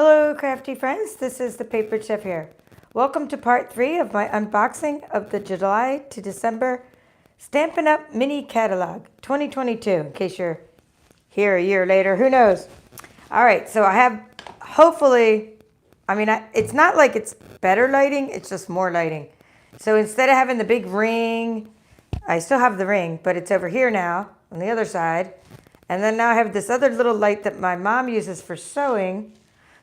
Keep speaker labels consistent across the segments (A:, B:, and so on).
A: Hello crafty friends, this is the Paper Chef here. Welcome to part 3 of my unboxing of the July to December Stampin' Up! Mini Catalog 2022, in case you're here a year later, who knows. Alright, so I have, hopefully, it's not like it's better lighting, it's just more lighting. So instead of having the big ring, I still have the ring, but it's over here now, on the other side. And then now I have this other little light that my mom uses for sewing.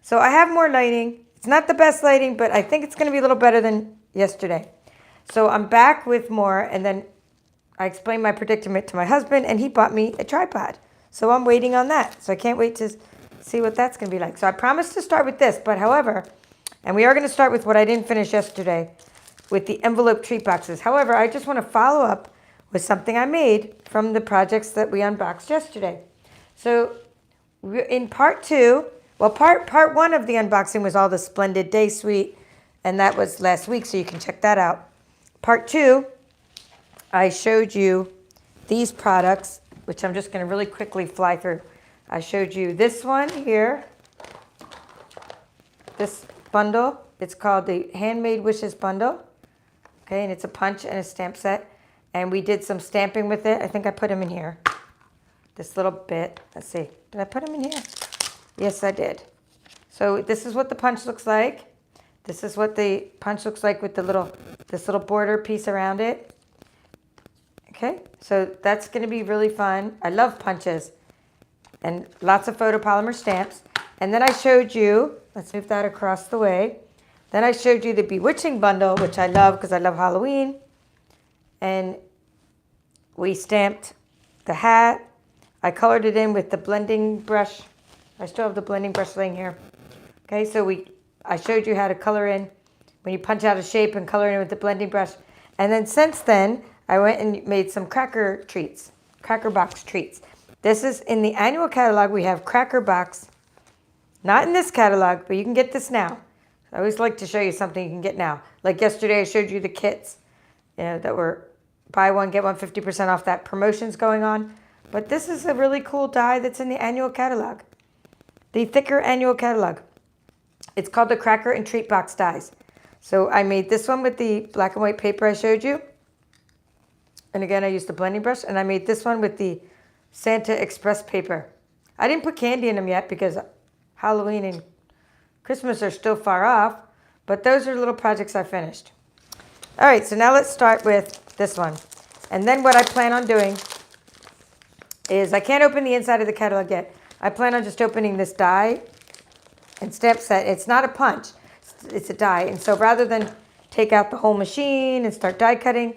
A: So I have more lighting. It's not the best lighting, but I think it's going to be a little better than yesterday. So I'm back with more, and then I explained my predicament to my husband, and he bought me a tripod. So I'm waiting on that. So I can't wait to see what that's going to be like. So I promised to start with this, but however, and we are going to start with what I didn't finish yesterday, with the envelope treat boxes. However, I just want to follow up with something I made from the projects that we unboxed yesterday. So in part 2, well, part 1 of the unboxing was all the Splendid Day Suite, and that was last week, so you can check that out. Part 2, I showed you these products, which I'm just going to really quickly fly through. I showed you this one here, this bundle. It's called the Handmade Wishes Bundle, okay, and it's a punch and a stamp set, and we did some stamping with it. I think I put them in here, this little bit. Let's see, did I put them in here? Yes, I did. So this is what the punch looks like. This is what the punch looks like with this little border piece around it. Okay, so that's going to be really fun. I love punches and lots of photopolymer stamps. And then I showed you, let's move that across the way. Then I showed you the Bewitching Bundle, which I love because I love Halloween. And we stamped the hat. I colored it in with the blending brush. I still have the blending brush laying here. Okay, so I showed you how to color in when you punch out a shape and color in with the blending brush. And then since then, I went and made some cracker box treats. This is in the annual catalog. We have cracker box, not in this catalog, but you can get this now. I always like to show you something you can get now. Like yesterday, I showed you the kits, that were buy one, get one 50% off. That promotion's going on. But this is a really cool die that's in the annual catalog. The thicker annual catalog. It's called the Cracker and Treat Box Dies. So I made this one with the black and white paper I showed you. And again, I used the blending brush. And I made this one with the Santa Express paper. I didn't put candy in them yet because Halloween and Christmas are still far off. But those are little projects I finished. All right, so now let's start with this one. And then what I plan on doing is I can't open the inside of the catalog yet. I plan on just opening this die and stamp set. It's not a punch, it's a die. And so rather than take out the whole machine and start die cutting,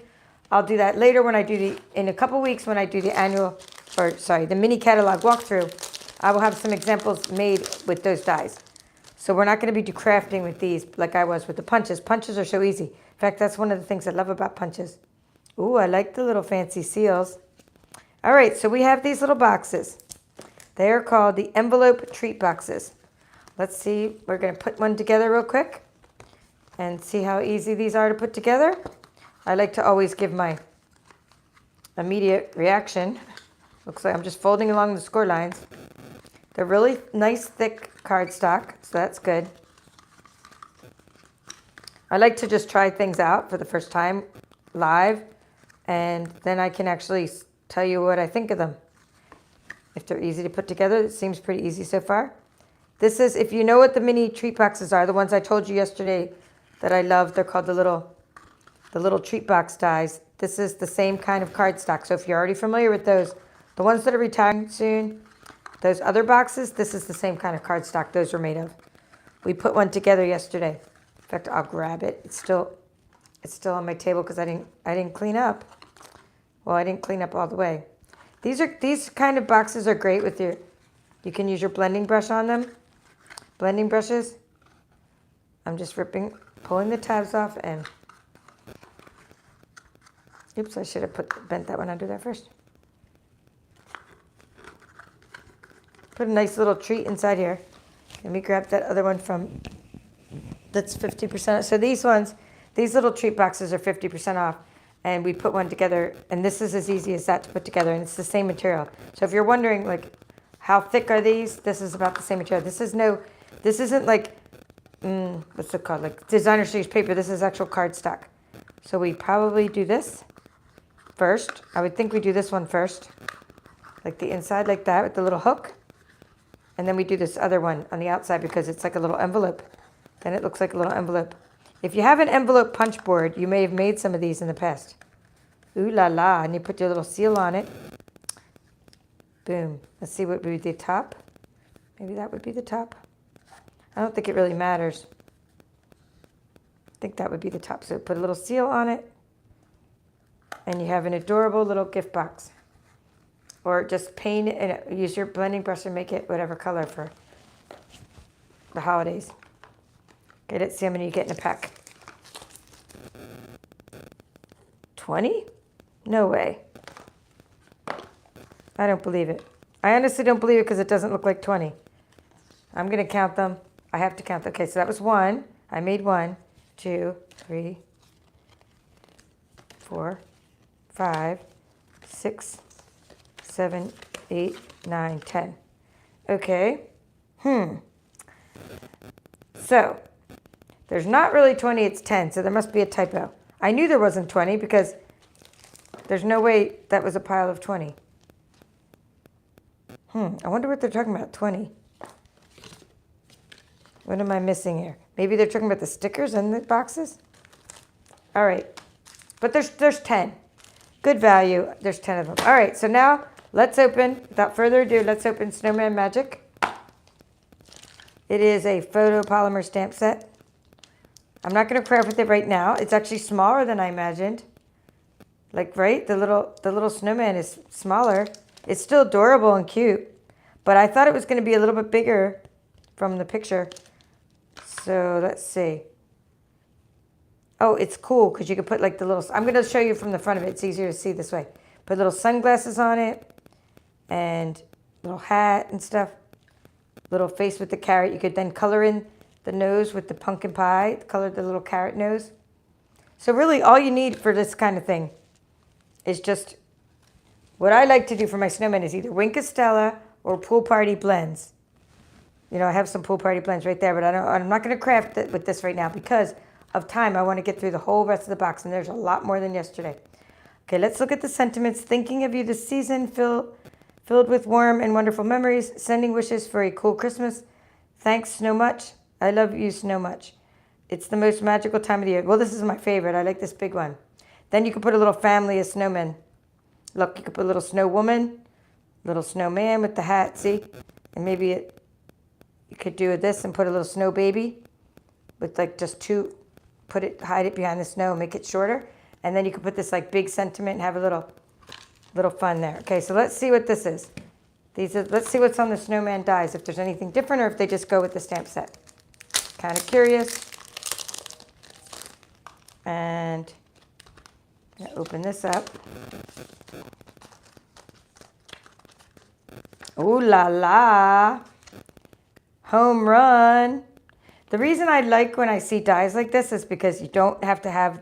A: I'll do that later when I do in a couple weeks when I do the mini catalog walkthrough. I will have some examples made with those dies. So we're not going to be crafting with these like I was with the punches. Punches are so easy. In fact, that's one of the things I love about punches. Ooh, I like the little fancy seals. All right, so we have these little boxes. They are called the envelope treat boxes. Let's see, we're going to put one together real quick and see how easy these are to put together. I like to always give my immediate reaction. Looks like I'm just folding along the score lines. They're really nice, thick cardstock, so that's good. I like to just try things out for the first time live, and then I can actually tell you what I think of them. If they're easy to put together, it seems pretty easy so far. This is, if you know what the mini treat boxes are, the ones I told you yesterday that I love, they're called the little treat box dies. This is the same kind of cardstock. So if you're already familiar with those, the ones that are retiring soon, those other boxes, this is the same kind of cardstock those were made of. We put one together yesterday. In fact, I'll grab it. It's still on my table because I didn't clean up. Well, I didn't clean up all the way. These kind of boxes are great with you can use your blending brush on them. Blending brushes. I'm just pulling the tabs off and, oops, I should have bent that one under there first. Put a nice little treat inside here. Let me grab that other one that's 50% off. So these little treat boxes are 50% off. And we put one together, and this is as easy as that to put together, and it's the same material. So if you're wondering, like, how thick are these? This is about the same material. This is no This isn't like, what's it called? Like designer series paper. This is actual cardstock. So we probably do this first. I would think we do this one first. Like the inside like that with the little hook. And then we do this other one on the outside because it's like a little envelope. Then it looks like a little envelope. If you have an envelope punch board, you may have made some of these in the past. Ooh la la. And you put your little seal on it. Boom. Let's see what would be the top. Maybe that would be the top. I don't think it really matters. I think that would be the top. So put a little seal on it. And you have an adorable little gift box. Or just paint it and use your blending brush and make it whatever color for the holidays. Okay, let's see how many you get in a pack. 20? No way. I don't believe it. I honestly don't believe it because it doesn't look like 20. I'm going to count them. I have to count them. Okay, so that was 1. I made 1, 2, 3, 4, 5, 6, 7, 8, 9, 10. Okay. So, there's not really 20, it's 10, so there must be a typo. I knew there wasn't 20 because there's no way that was a pile of 20. I wonder what they're talking about, 20. What am I missing here? Maybe they're talking about the stickers in the boxes? All right. But there's 10. Good value. There's 10 of them. All right, so now let's open, without further ado, let's open Snowman Magic. It is a photopolymer stamp set. I'm not going to craft with it right now. It's actually smaller than I imagined. Like, right? The little snowman is smaller. It's still adorable and cute, but I thought it was going to be a little bit bigger from the picture. So let's see. Oh, it's cool because you can put like the little, I'm going to show you from the front of it. It's easier to see this way. Put little sunglasses on it and little hat and stuff. Little face with the carrot. You could then color in the nose with the pumpkin pie, color the little carrot nose. So really all you need for this kind of thing is just, what I like to do for my snowman is either Wink Estella or Pool Party blends. You know, I have some Pool Party blends right there, but I'm not going to craft it with this right now because of time. I want to get through the whole rest of the box, and there's a lot more than yesterday. Okay, let's look at the sentiments. Thinking of you this season, filled with warm and wonderful memories, sending wishes for a cool Christmas. Thanks, Snow Much. I love you, Snow Much. It's the most magical time of the year. Well, this is my favorite. I like this big one. Then you can put a little family of snowmen. Look, you could put a little snow woman, little snowman with the hat, see? And maybe you could do this and put a little snow baby with like just two, hide it behind the snow, make it shorter. And then you could put this like big sentiment and have a little fun there. Okay, so let's see what this is. Let's see what's on the Snowman Dies, if there's anything different or if they just go with the stamp set. Kind of curious. And I'm going to open this up. Ooh la la. Home run. The reason I like when I see dies like this is because you don't have to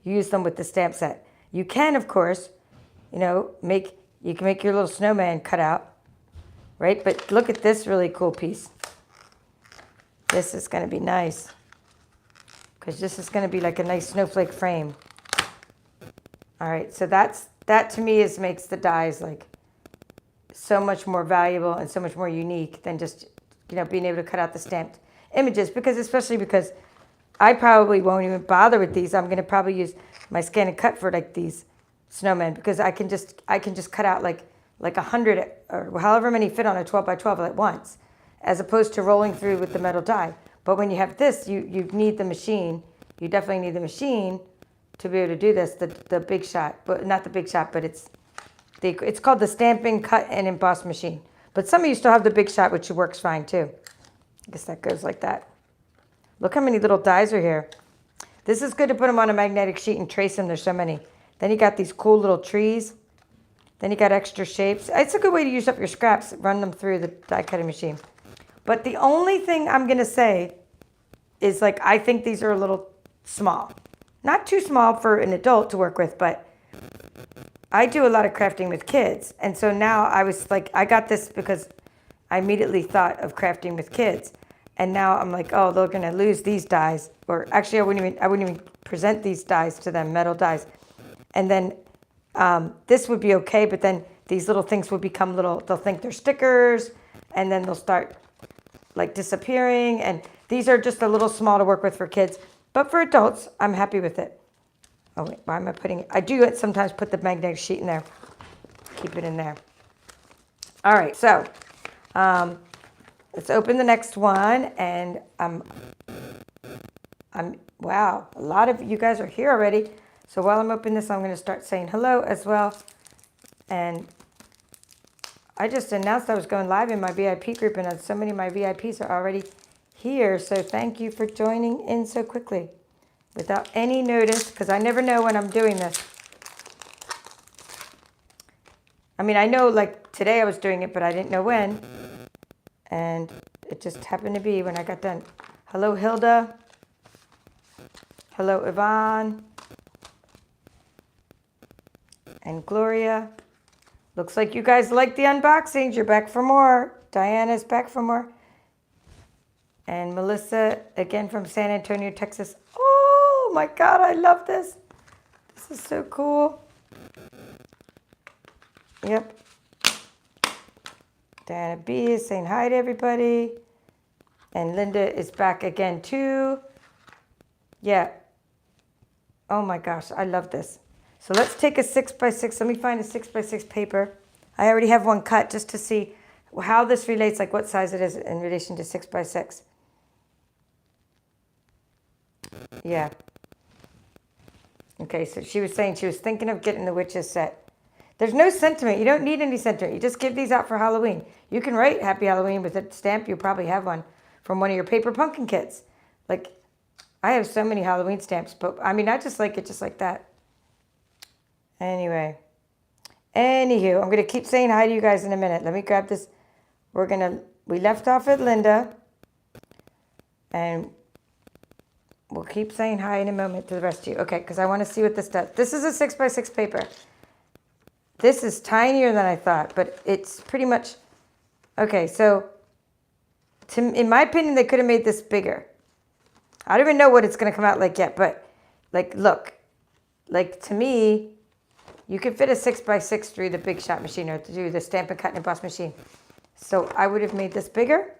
A: use them with the stamp set. You can, of course, you know, you can make your little snowman cut out, right? But look at this really cool piece. This is going to be nice because this is going to be like a nice snowflake frame. All right, so that to me makes the dies like so much more valuable and so much more unique than just, you know, being able to cut out the stamped images, especially because I probably won't even bother with these. I'm going to probably use my ScanNCut for like these snowmen because I can just cut out like 100 or however many fit on a 12 by 12 at once, as opposed to rolling through with the metal die. But when you have this, you need the machine. You definitely need the machine to be able to do this, the big shot, but not the big shot, but it's called the Stampin', Cut, and Emboss machine. But some of you still have the big shot, which works fine too. I guess that goes like that. Look how many little dies are here. This is good to put them on a magnetic sheet and trace them. There's so many. Then you got these cool little trees. Then you got extra shapes. It's a good way to use up your scraps, run them through the die cutting machine. But the only thing I'm going to say is, like, I think these are a little small. Not too small for an adult to work with, but I do a lot of crafting with kids. And so now I was like, I got this because I immediately thought of crafting with kids. And now I'm like, oh, they're gonna lose these dies. Or actually, I wouldn't even present these dies to them, metal dies. And then this would be okay, but then these little things will become little, they'll think they're stickers, and then they'll start like disappearing. And these are just a little small to work with for kids. But for adults, I'm happy with it. Oh wait, why am I putting it? I do sometimes put the magnetic sheet in there. Keep it in there. All right, so let's open the next one. And wow, a lot of you guys are here already. So while I'm opening this, I'm going to start saying hello as well. And I just announced I was going live in my VIP group, and so many of my VIPs are already here. So thank you for joining in so quickly without any notice, because I never know when I'm doing this. I mean, I know like today I was doing it, but I didn't know when. And it just happened to be when I got done. Hello, Hilda. Hello, Yvonne. And Gloria. Looks like you guys like the unboxings. You're back for more. Diana's back for more. And Melissa, again from San Antonio, Texas. Oh my God, I love this. This is so cool. Yep. Diana B is saying hi to everybody. And Linda is back again too. Yeah. Oh my gosh, I love this. So let's take a 6x6. Let me find a 6x6 paper. I already have one cut just to see how this relates, like what size it is in relation to 6x6. Yeah. Okay, so she was saying she was thinking of getting the witches set. There's no sentiment. You don't need any sentiment. You just give these out for Halloween. You can write Happy Halloween with a stamp. You probably have one from one of your paper pumpkin kits. Like, I have so many Halloween stamps, but I mean, I just like it just like that. Anyway, anywho, I'm going to keep saying hi to you guys in a minute. Let me grab this. We left off at Linda, and we'll keep saying hi in a moment to the rest of you. Okay, because I want to see what this does. This is a 6x6 paper. This is tinier than I thought, but it's pretty much, okay, so in my opinion, they could have made this bigger. I don't even know what it's going to come out like yet, but like, look, like to me, you could fit a 6x6 through the Big Shot machine or through the Stampin' Cut and Emboss machine. So I would have made this bigger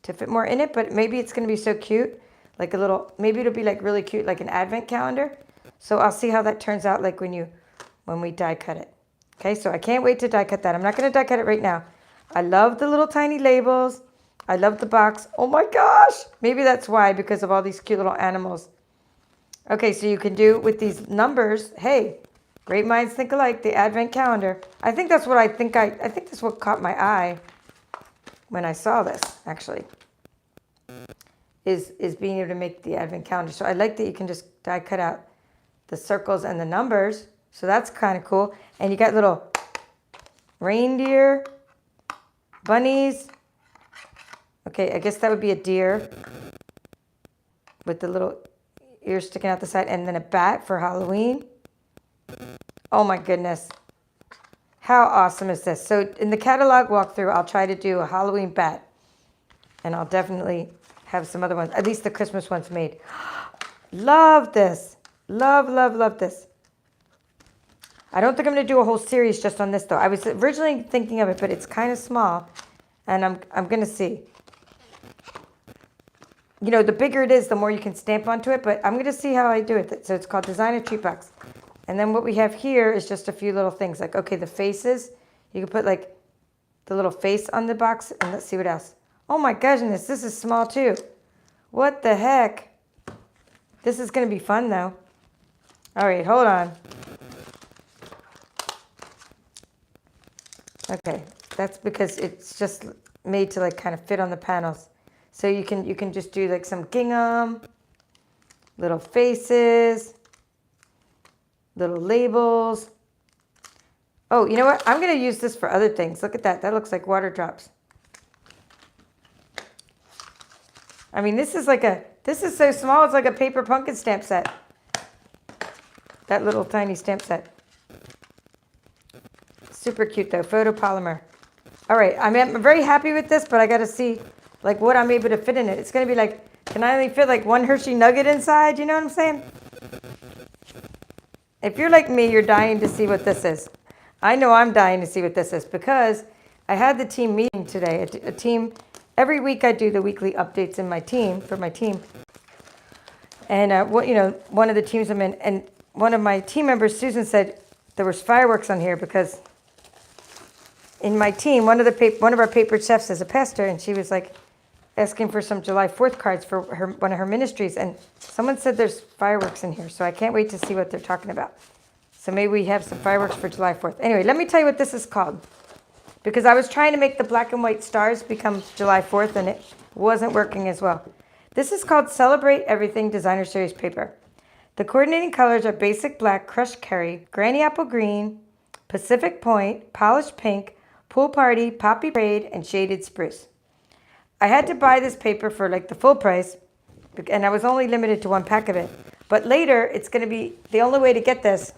A: to fit more in it, but maybe it's going to be so cute, like a little, maybe it'll be like really cute, like an advent calendar. So I'll see how that turns out like when we die cut it. Okay, so I can't wait to die cut that. I'm not going to die cut it right now. I love the little tiny labels. I love the box. Oh my gosh. Maybe that's why, because of all these cute little animals. Okay, so you can do with these numbers. Hey, great minds think alike, the advent calendar. I think that's what I think that's what caught my eye when I saw this, actually, is being able to make the advent calendar. So I like that you can just die cut out the circles and the numbers. So that's kind of cool. And you got little reindeer, bunnies. Okay, I guess that would be a deer with the little ears sticking out the side, and then a bat for Halloween. Oh my goodness. How awesome is this? So in the catalog walkthrough, I'll try to do a Halloween bat. And I'll definitely have some other ones, at least the Christmas ones made. Love this. Love, love, love this. I don't think I'm going to do a whole series just on this, though. I was originally thinking of it, but it's kind of small. And I'm going to see. You know, the bigger it is, the more you can stamp onto it. But I'm going to see how I do it. So it's called Designer Treat Box. And then what we have here is just a few little things. Like, okay, the faces. You can put, like, the little face on the box. And let's see what else. Oh, my goodness. This is small, too. What the heck? This is going to be fun, though. All right, hold on. Okay, that's because it's just made to, like, kind of fit on the panels. So you can just do, like, some gingham, little faces, little labels. Oh, you know what? I'm going to use this for other things. Look at that. That looks like water drops. I mean, this is so small. It's like a paper pumpkin stamp set. That little tiny stamp set. Super cute, though. Photopolymer. All right. I'm very happy with this, but I got to see, like what I'm able to fit in it. It's going to be like, can I only fit like one Hershey nugget inside? You know what I'm saying? If you're like me, you're dying to see what this is. I know I'm dying to see what this is because I had the team meeting today. A team, every week I do the weekly updates in my team, for my team. And one of the teams I'm in, and one of my team members, Susan, said there was fireworks on here because in my team, one of our paper chefs is a pastor, and she was like asking for some July 4th cards for one of her ministries, and someone said there's fireworks in here, so I can't wait to see what they're talking about. So maybe we have some fireworks for July 4th. Anyway, let me tell you what this is called, because I was trying to make the black and white stars become July 4th, and it wasn't working as well. This is called Celebrate Everything Designer Series paper. The coordinating colors are basic black, crushed curry, granny apple green, Pacific Point, polished pink, pool party, poppy parade, and shaded spruce. I had to buy this paper for like the full price, and I was only limited to one pack of it. But later, it's going to be, the only way to get this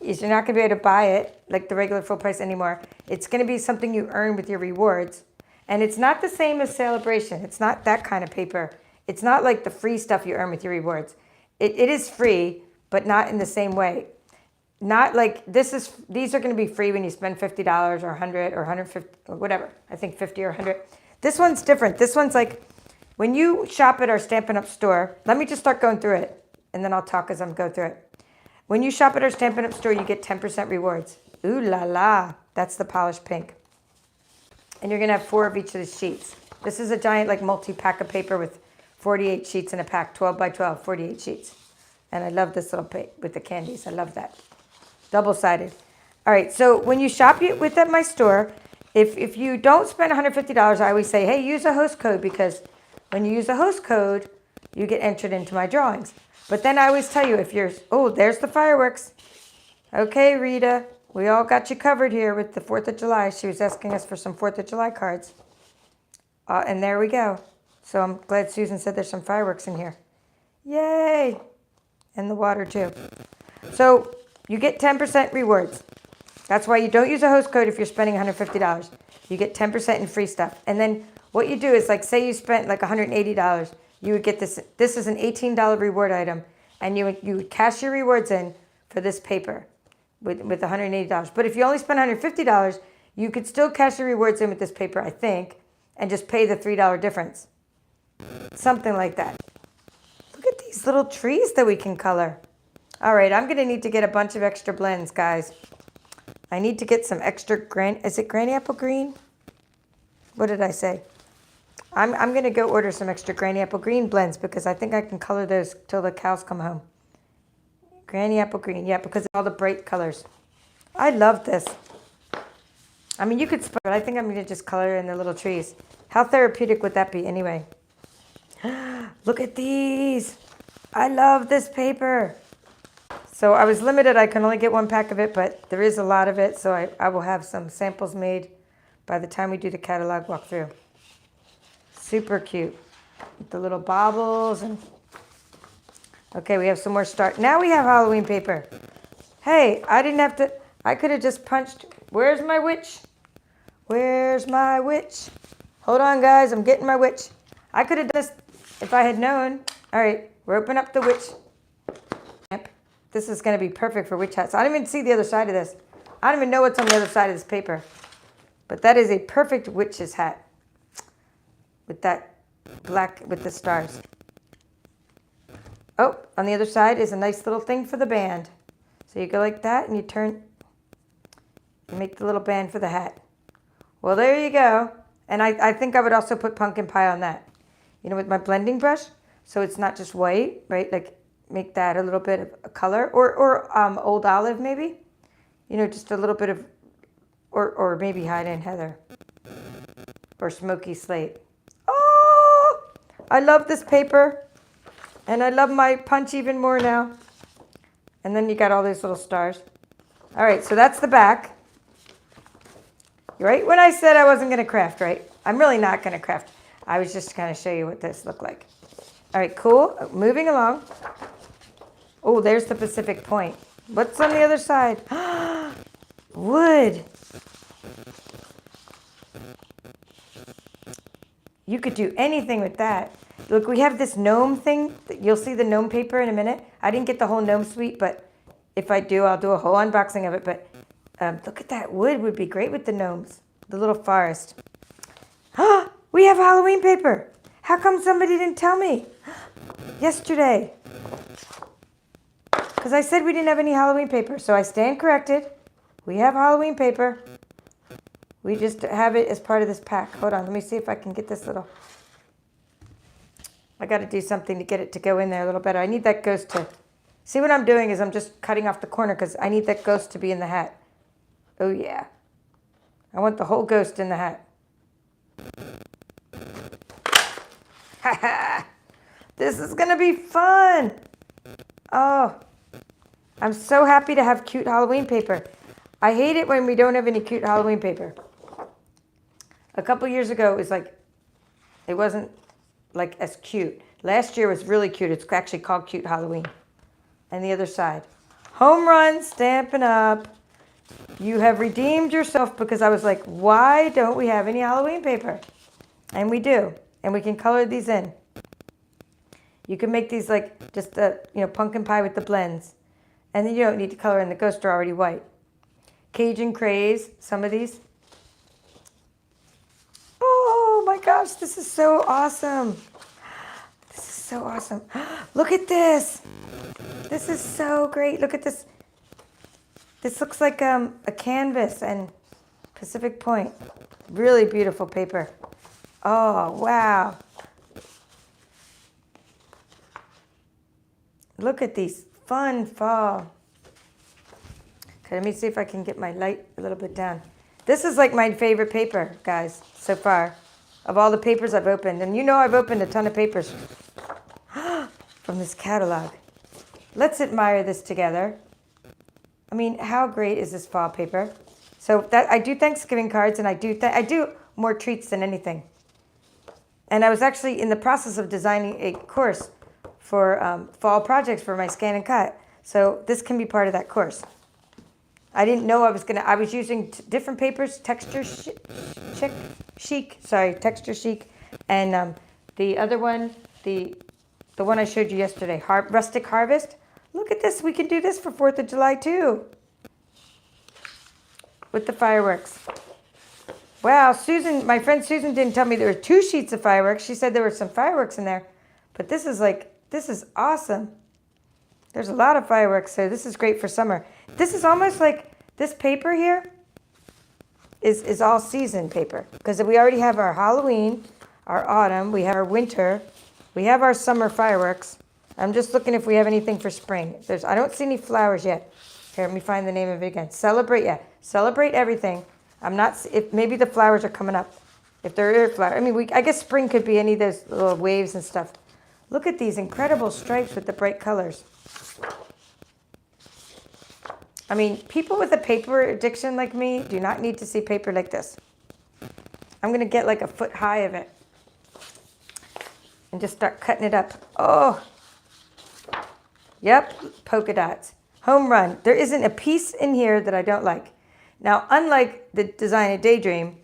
A: is you're not going to be able to buy it like the regular full price anymore. It's going to be something you earn with your rewards. And it's not the same as Celebration. It's not that kind of paper. It's not like the free stuff you earn with your rewards. It is free, but not in the same way. Not like these are going to be free when you spend $50 or $100 or $150 or whatever. I think 50 or 100. This one's different. This one's like when you shop at our Stampin' Up store. Let me just start going through it, and then I'll talk as I'm going through it. When you shop at our Stampin' Up store, you get 10% rewards. Ooh la la. That's the polished pink. And you're going to have 4 of each of the sheets. This is a giant like multi-pack of paper with 48 sheets in a pack, 12 by 12, 48 sheets. And I love this little paper with the candies. I love that. Double-sided. All right, so when you shop with at my store, if you don't spend $150, I always say, hey, use a host code, because when you use a host code, you get entered into my drawings. But then I always tell you, if you're, oh, there's the fireworks. Okay, Rita, we all got you covered here with the 4th of July. She was asking us for some 4th of July cards. And there we go. So I'm glad Susan said there's some fireworks in here. Yay! And the water too. So you get 10% rewards. That's why you don't use a host code if you're spending $150. You get 10% in free stuff. And then what you do is, like, say you spent like $180, you would get this. This is an $18 reward item, and you would cash your rewards in for this paper with $180. But if you only spend $150, you could still cash your rewards in with this paper, I think, and just pay the $3 difference. Something like that. Look at these little trees that we can color. All right, I'm going to need to get a bunch of extra blends, guys. I need to get some extra is it granny apple green? What did I say? I'm going to go order some extra granny apple green blends, because I think I can color those till the cows come home. Granny apple green, yeah, because of all the bright colors. I love this. I mean, you could split, but I think I'm going to just color in the little trees. How therapeutic would that be anyway? Look at these. I love this paper. So I was limited. I can only get one pack of it, but there is a lot of it. So I will have some samples made by the time we do the catalog walkthrough. Super cute. With the little baubles. And okay, we have some more Now we have Halloween paper. Hey, I didn't have to. I could have just punched. Where's my witch? Where's my witch? Hold on, guys. I'm getting my witch. I could have done this if I had known. All right, we're opening up the witch. This is going to be perfect for witch hats. I don't even see the other side of this. I don't even know what's on the other side of this paper. But that is a perfect witch's hat. With that black, with the stars. Oh, on the other side is a nice little thing for the band. So you go like that and you turn, you make the little band for the hat. Well, there you go. And I think I would also put pumpkin pie on that. You know, with my blending brush. So it's not just white, right? Like, make that a little bit of a color, or old olive maybe, you know, just a little bit of, or maybe hide and heather, or smoky slate. Oh, I love this paper, and I love my punch even more now. And then you got all these little stars. All right, so that's the back. Right when I said I wasn't going to craft, right? I'm really not going to craft. I was just going to show you what this looked like. All right, cool. Moving along. Oh, there's the Pacific Point. What's on the other side? Wood. You could do anything with that. Look, we have this gnome thing. You'll see the gnome paper in a minute. I didn't get the whole gnome suite, but if I do, I'll do a whole unboxing of it. But look at that wood would be great with the gnomes. The little forest. Ah, we have Halloween paper. How come somebody didn't tell me yesterday? Because I said we didn't have any Halloween paper. So I stand corrected. We have Halloween paper. We just have it as part of this pack. Hold on, let me see if I can get this little... I got to do something to get it to go in there a little better. I need that ghost to... See, what I'm doing is I'm just cutting off the corner because I need that ghost to be in the hat. Oh, yeah. I want the whole ghost in the hat. Ha ha! This is going to be fun! Oh, I'm so happy to have cute Halloween paper. I hate it when we don't have any cute Halloween paper. A couple years ago, it was like, it wasn't like as cute. Last year was really cute. It's actually called Cute Halloween. And the other side. Home run, Stampin' Up. You have redeemed yourself because I was like, why don't we have any Halloween paper? And we do. And we can color these in. You can make these like just pumpkin pie with the blends. And then you don't need to color in. The ghosts are already white. Cajun Craze, some of these. Oh my gosh, this is so awesome. This is so awesome. Look at this. This is so great. Look at this. This looks like a canvas and Pacific Point. Really beautiful paper. Oh, wow. Look at these fun fall. Okay, let me see if I can get my light a little bit down. This is like my favorite paper, guys, so far, of all the papers I've opened. And you know I've opened a ton of papers from this catalog. Let's admire this together. I mean, how great is this fall paper? So that I do Thanksgiving cards, and I do more treats than anything. And I was actually in the process of designing a course for fall projects for my ScanNCut. So this can be part of that course. I didn't know I was using different papers, Texture Chic, and the other one, the one I showed you yesterday, Rustic Harvest. Look at this, we can do this for 4th of July too. With the fireworks. Wow, my friend Susan didn't tell me there were 2 sheets of fireworks. She said there were some fireworks in there. But this is awesome. There's a lot of fireworks, so this is great for summer. This is almost like this paper here is all season paper. Because we already have our Halloween, our autumn, we have our winter, we have our summer fireworks. I'm just looking if we have anything for spring. I don't see any flowers yet. Here, let me find the name of it again. Celebrate everything. Maybe the flowers are coming up. If there are flowers. I mean, I guess spring could be any of those little waves and stuff. Look at these incredible stripes with the bright colors. I mean, people with a paper addiction like me do not need to see paper like this. I'm going to get like a foot high of it and just start cutting it up. Oh, yep, polka dots. Home run. There isn't a piece in here that I don't like. Now, unlike the Design a Daydream,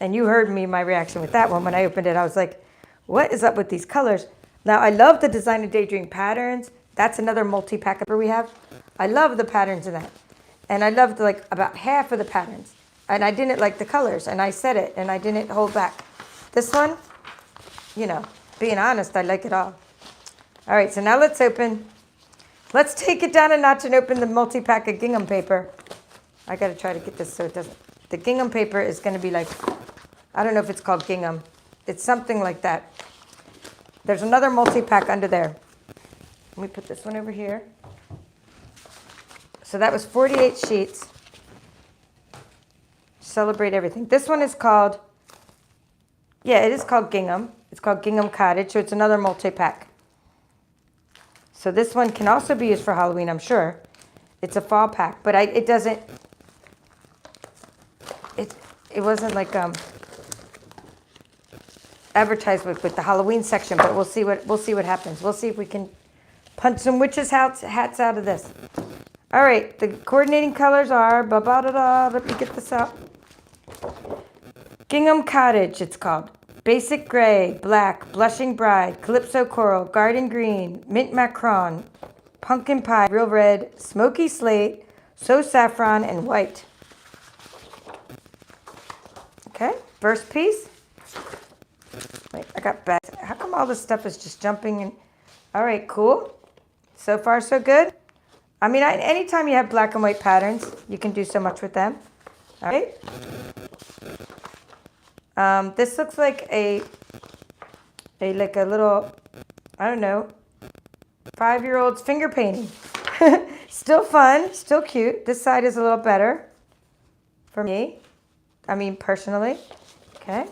A: and you heard my reaction with that one when I opened it, I was like, what is up with these colors? Now, I love the Design a Daydream patterns. That's another multi-pack we have. I love the patterns in that. And I loved like about half of the patterns. And I didn't like the colors, and I said it, and I didn't hold back. This one, being honest, I like it all. All right, so now let's take it down a notch and open the multi-pack of gingham paper. I got to try to get this so it doesn't. The gingham paper is going to be like, I don't know if it's called gingham. It's something like that. There's another multi-pack under there. Let me put this one over here. So that was 48 sheets. Celebrate everything. This one is called, it is called Gingham. It's called Gingham Cottage, so it's another multi-pack. So this one can also be used for Halloween, I'm sure. It's a fall pack, but it wasn't like advertised with the Halloween section, but we'll see what happens. We'll see if we can punch some witches' hats out of this. All right, the coordinating colors are, let me get this out. Gingham Cottage, it's called. Basic Gray, Black, Blushing Bride, Calypso Coral, Garden Green, Mint Macron, Pumpkin Pie, Real Red, Smoky Slate, So Saffron, and White. Okay, first piece. Wait, I got bags. How come all this stuff is just jumping in? All right, cool. So far, so good. I mean, anytime you have black and white patterns, you can do so much with them. All right. This looks like a little, I don't know, 5-year-old's finger painting. Still fun, still cute. This side is a little better for me. I mean, personally. Okay.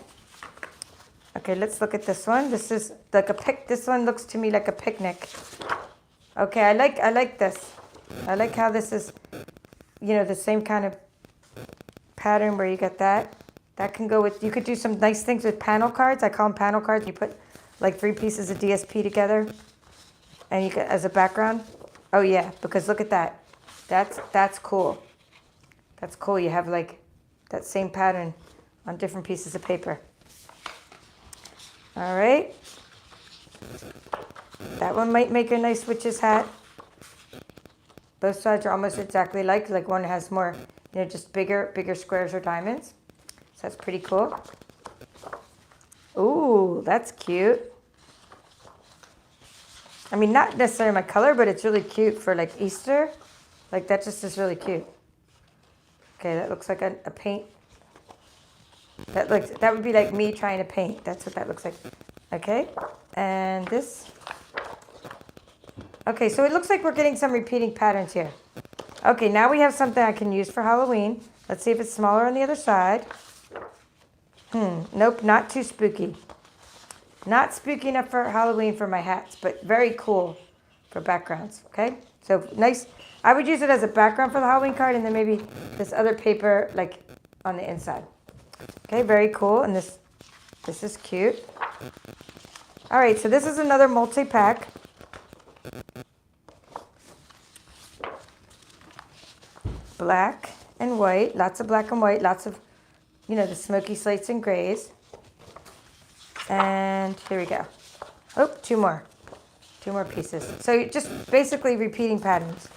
A: Okay, let's look at this one. This is like this one looks to me like a picnic. Okay, I like this. I like how this is, you know, the same kind of pattern where you get that. That can go with, you could do some nice things with panel cards. I call them panel cards. You put like 3 pieces of DSP together and you get as a background. Oh yeah, because look at that. That's cool. That's cool. You have like that same pattern on different pieces of paper. All right. That one might make a nice witch's hat. Both sides are almost exactly like one has more, you know, just bigger squares or diamonds. So that's pretty cool. Ooh, that's cute. I mean, not necessarily my color, but it's really cute for like Easter. Like that just is really cute. Okay, that looks like a paint. That would be like me trying to paint. That's what that looks like. Okay, and this. Okay, so it looks like we're getting some repeating patterns here. Okay, now we have something I can use for Halloween. Let's see if it's smaller on the other side. Nope, not too spooky. Not spooky enough for Halloween for my hats, but very cool for backgrounds, okay? So nice. I would use it as a background for the Halloween card and then maybe this other paper like on the inside. Okay, very cool. And this is cute. All right, so this is another multi-pack. Black and white, lots of black and white, lots of, you know, the smoky slates and grays. And here we go. Oh, 2 more. 2 more pieces. So just basically repeating patterns.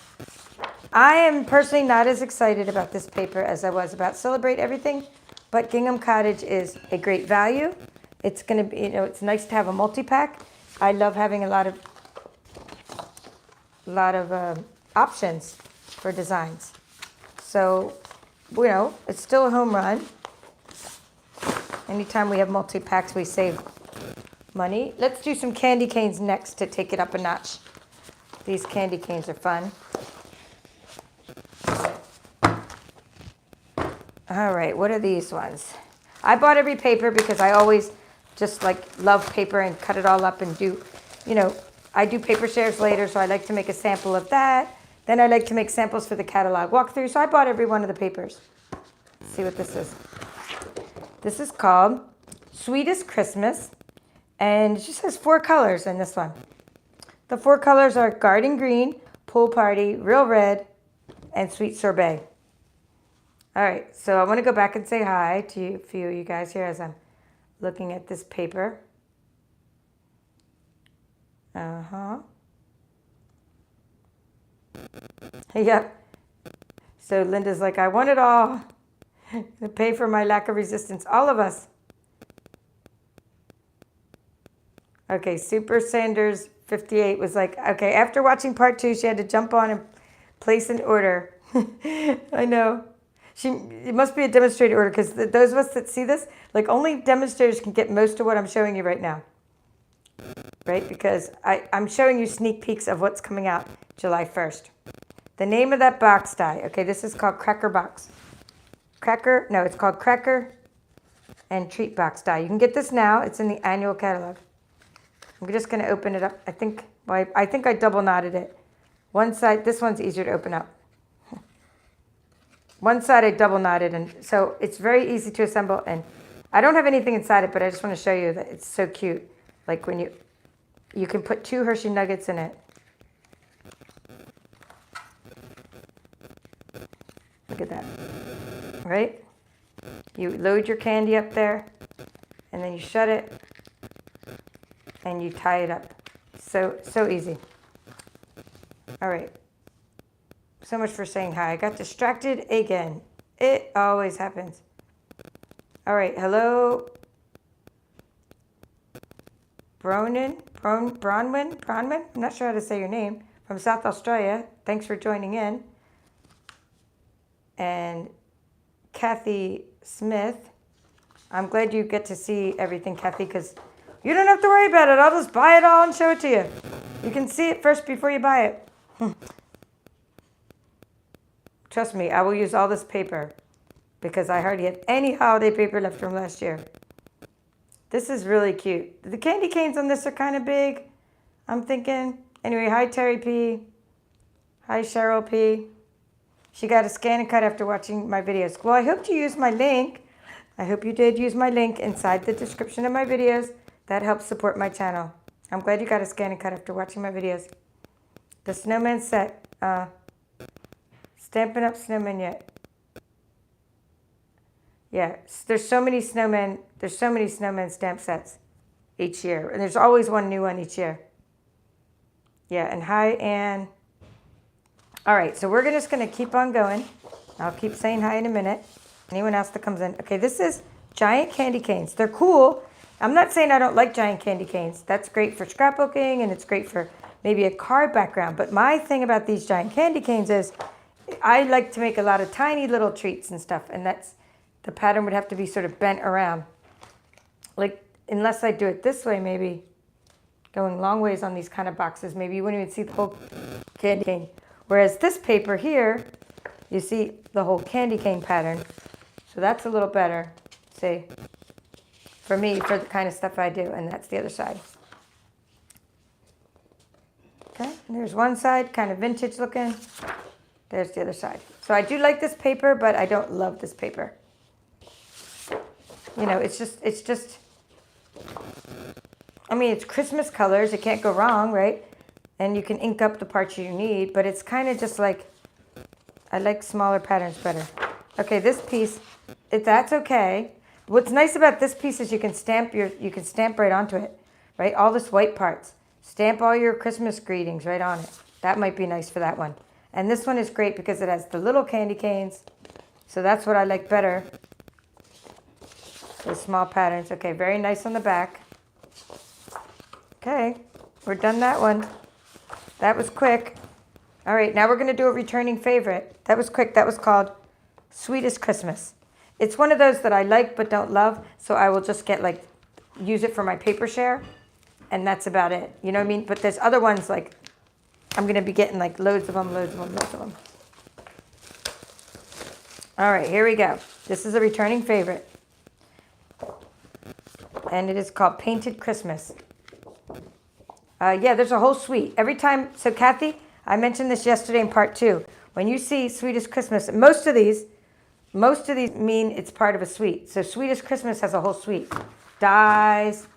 A: I am personally not as excited about this paper as I was about Celebrate Everything, but Gingham Cottage is a great value. It's going to be, you know, it's nice to have a multi-pack. I love having a lot of options for designs. So, you know, it's still a home run. Anytime we have multi-packs, we save money. Let's do some candy canes next to take it up a notch. These candy canes are fun. All right, what are these ones? I bought every paper because I always just like love paper and cut it all up and do, you know, I do paper shares later, so I like to make a sample of that. Then I like to make samples for the catalog walkthrough, so I bought every one of the papers. Let's see what this is. This is called Sweetest Christmas, and it just has 4 colors in this one. The 4 colors are Garden Green, Pool Party, Real Red, and Sweet Sorbet. All right, so I want to go back and say hi to a few of you guys here as I'm looking at this paper. Yep. So Linda's like, I want it all. To pay for my lack of resistance. All of us. Okay, Super Sanders 58 was like, okay, after watching part 2, she had to jump on and place an order. I know. It must be a demonstrator order because those of us that see this, like only demonstrators can get most of what I'm showing you right now. Right? Because I'm showing you sneak peeks of what's coming out July 1st. The name of that box die. Okay, this is called Cracker Box. It's called Cracker and Treat Box die. You can get this now. It's in the annual catalog. I'm just going to open it up. I think I double knotted it. One side, this one's easier to open up. One side I double knotted, and so it's very easy to assemble. And I don't have anything inside it, but I just want to show you that it's so cute. Like when you can put 2 Hershey Nuggets in it. Look at that. Right? You load your candy up there, and then you shut it, and you tie it up. So easy. All right. So much for saying hi. I got distracted again. It always happens. All right. Hello, Bronwyn. I'm not sure how to say your name. From South Australia. Thanks for joining in. And Kathy Smith. I'm glad you get to see everything, Kathy, because you don't have to worry about it. I'll just buy it all and show it to you. You can see it first before you buy it. Trust me, I will use all this paper because I hardly had any holiday paper left from last year. This is really cute. The candy canes on this are kind of big, I'm thinking. Anyway, hi Terry P. Hi Cheryl P. She got a ScanNCut after watching my videos. Well, I hope you used my link. I hope you did use my link inside the description of my videos. That helps support my channel. I'm glad you got a ScanNCut after watching my videos. The snowman set. Stampin' Up snowman yet. Yeah, there's so many snowman stamp sets each year. And there's always one new one each year. Yeah, and hi, Anne. All right, so we're just going to keep on going. I'll keep saying hi in a minute. Anyone else that comes in. Okay, this is giant candy canes. They're cool. I'm not saying I don't like giant candy canes. That's great for scrapbooking, and it's great for maybe a card background. But my thing about these giant candy canes is I like to make a lot of tiny little treats and stuff, and that's the pattern would have to be sort of bent around. Like, unless I do it this way, maybe going long ways on these kind of boxes, maybe you wouldn't even see the whole candy cane. Whereas this paper here, you see the whole candy cane pattern. So that's a little better, see, for me, for the kind of stuff I do. And that's the other side. Okay, and there's one side, kind of vintage looking. There's the other side. So I do like this paper, but I don't love this paper. You know, it's just, I mean, it's Christmas colors. It can't go wrong, right? And you can ink up the parts you need, but it's kind of just like, I like smaller patterns better. Okay, this piece, that's okay. What's nice about this piece is you can stamp right onto it, right? All this white parts. Stamp all your Christmas greetings right on it. That might be nice for that one. And this one is great because it has the little candy canes. So that's what I like better. The small patterns. Okay, very nice on the back. Okay, we're done that one. That was quick. All right, now we're going to do a returning favorite. That was quick. That was called Sweetest Christmas. It's one of those that I like but don't love, so I will just use it for my paper share, and that's about it. You know what I mean? But there's other ones like I'm going to be getting like loads of them. All right, here we go. This is a returning favorite, and it is called Painted Christmas. Yeah, there's a whole suite. Every time, so Kathy, I mentioned this yesterday in part 2. When you see Sweetest Christmas, most of these mean it's part of a suite. So Sweetest Christmas has a whole suite. Dies,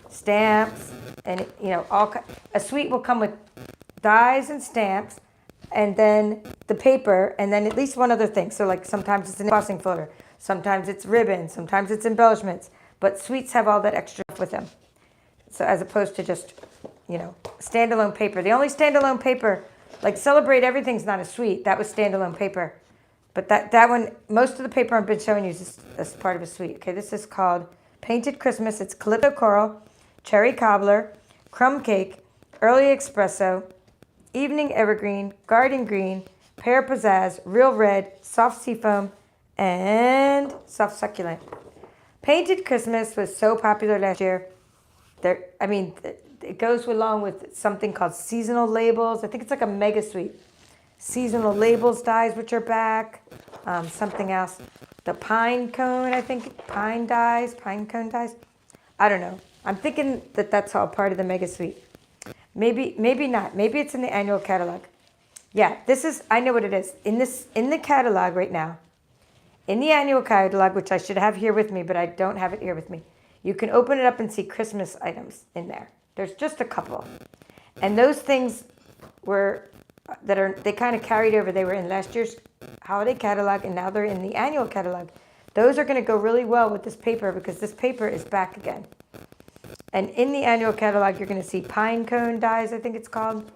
A: stamps, and a suite will come with dies and stamps, and then the paper, and then at least one other thing. So like sometimes it's an embossing folder, sometimes it's ribbon, sometimes it's embellishments, but suites have all that extra stuff with them. So as opposed to just, standalone paper. The only standalone paper, like Celebrate Everything's not a suite. That was standalone paper. But that one, most of the paper I've been showing you is as part of a suite. Okay, this is called Painted Christmas. It's Calypso Coral, Cherry Cobbler, Crumb Cake, Early Espresso, Evening Evergreen, Garden Green, Pear Pizzazz, Real Red, Soft Seafoam, and Soft Succulent. Painted Christmas was so popular last year. It goes along with something called seasonal labels. I think it's like a mega suite. Seasonal labels dies, which are back. Something else. The pine cone, I think. Pine cone dies. I don't know. I'm thinking that's all part of the mega suite. Maybe not. Maybe it's in the annual catalog. Yeah, I know what it is. In the catalog right now, in the annual catalog, which I should have here with me, but I don't have it here with me, you can open it up and see Christmas items in there. There's just a couple. And those things they kind of carried over. They were in last year's holiday catalog, and now they're in the annual catalog. Those are going to go really well with this paper because this paper is back again. And in the annual catalog, you're going to see pine cone dies, I think it's called.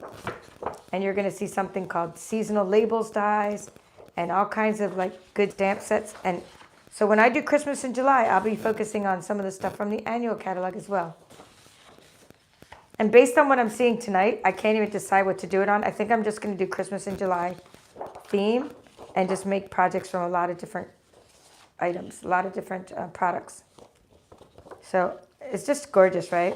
A: And you're going to see something called seasonal labels dies and all kinds of like good stamp sets. And so when I do Christmas in July, I'll be focusing on some of the stuff from the annual catalog as well. And based on what I'm seeing tonight, I can't even decide what to do it on. I think I'm just going to do Christmas in July theme and just make projects from a lot of different items, a lot of different products. So it's just gorgeous, right?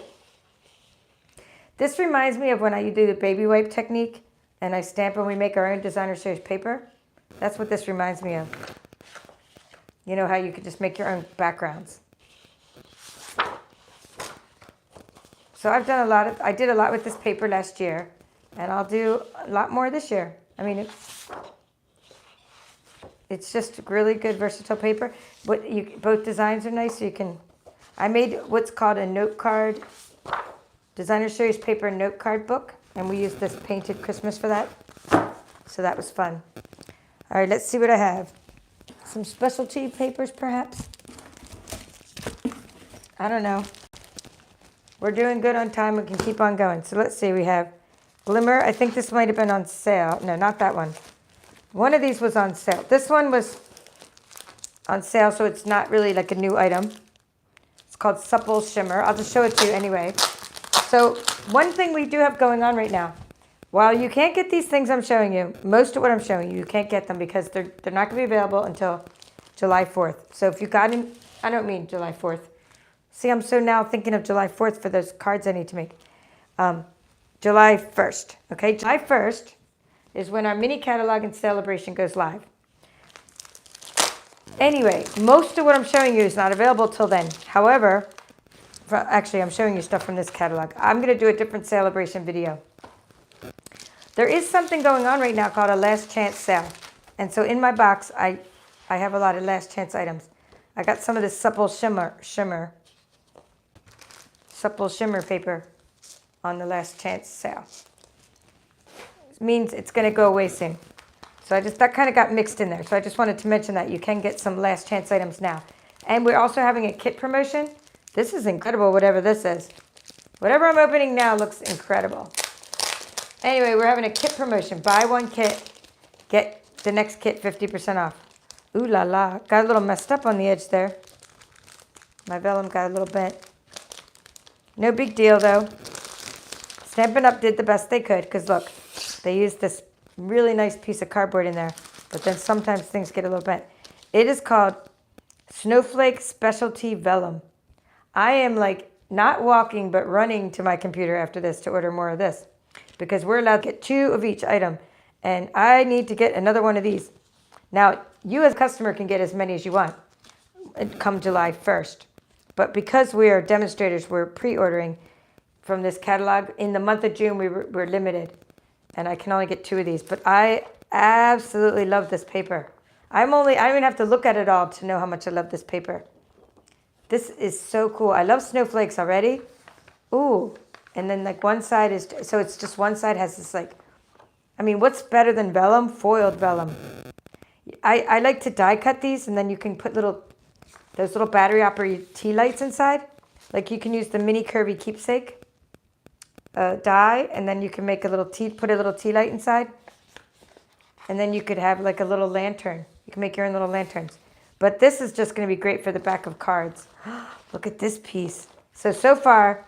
A: This reminds me of when I do the baby wipe technique and I stamp and we make our own designer series paper. That's what this reminds me of. You know how you could just make your own backgrounds. So I've done I did a lot with this paper last year, and I'll do a lot more this year. I mean, it's just really good, versatile paper. But both designs are nice, so you can. I made what's called a note card, designer series paper note card book, and we used this painted Christmas for that. So that was fun. All right, let's see what I have. Some specialty papers, perhaps. I don't know. We're doing good on time. We can keep on going. So let's see. We have Glimmer. I think this might have been on sale. No, not that one. One of these was on sale. This one was on sale, so it's not really like a new item. It's called Supple Shimmer. I'll just show it to you anyway. So one thing we do have going on right now, while you can't get these things I'm showing you, most of what I'm showing you can't get them because they're not going to be available until July 4th. So if you got in, I don't mean July 4th. See, I'm so now thinking of July 4th for those cards I need to make. July 1st, okay? July 1st is when our mini catalog and celebration goes live. Anyway, most of what I'm showing you is not available till then. However, actually, I'm showing you stuff from this catalog. I'm going to do a different celebration video. There is something going on right now called a last chance sale. And so in my box, I have a lot of last chance items. I got some of this supple shimmer paper on the last chance sale. It means it's going to go away soon. So that kind of got mixed in there. So I just wanted to mention that you can get some last chance items now. And we're also having a kit promotion. This is incredible, whatever this is. Whatever I'm opening now looks incredible. Anyway, we're having a kit promotion. Buy one kit, get the next kit 50% off. Ooh la la. Got a little messed up on the edge there. My vellum got a little bent. No big deal though. Stampin' Up did the best they could because look, they used this really nice piece of cardboard in there, but then sometimes things get a little bent. It is called Snowflake Specialty Vellum. I am like not walking but running to my computer after this to order more of this because we're allowed to get 2 of each item and I need to get another one of these. Now, you as a customer can get as many as you want come July 1st. But because we are demonstrators, we're pre-ordering from this catalog. In the month of June, we're limited. And I can only get 2 of these. But I absolutely love this paper. I don't even have to look at it all to know how much I love this paper. This is so cool. I love snowflakes already. Ooh. And then like one side is, so it's just one side has this like, I mean, what's better than vellum? Foiled vellum. I like to die cut these and then you can put those little battery operated tea lights inside. Like you can use the mini curvy keepsake die and then you can make put a little tea light inside. And then you could have like a little lantern. You can make your own little lanterns. But this is just going to be great for the back of cards. Look at this piece. So far,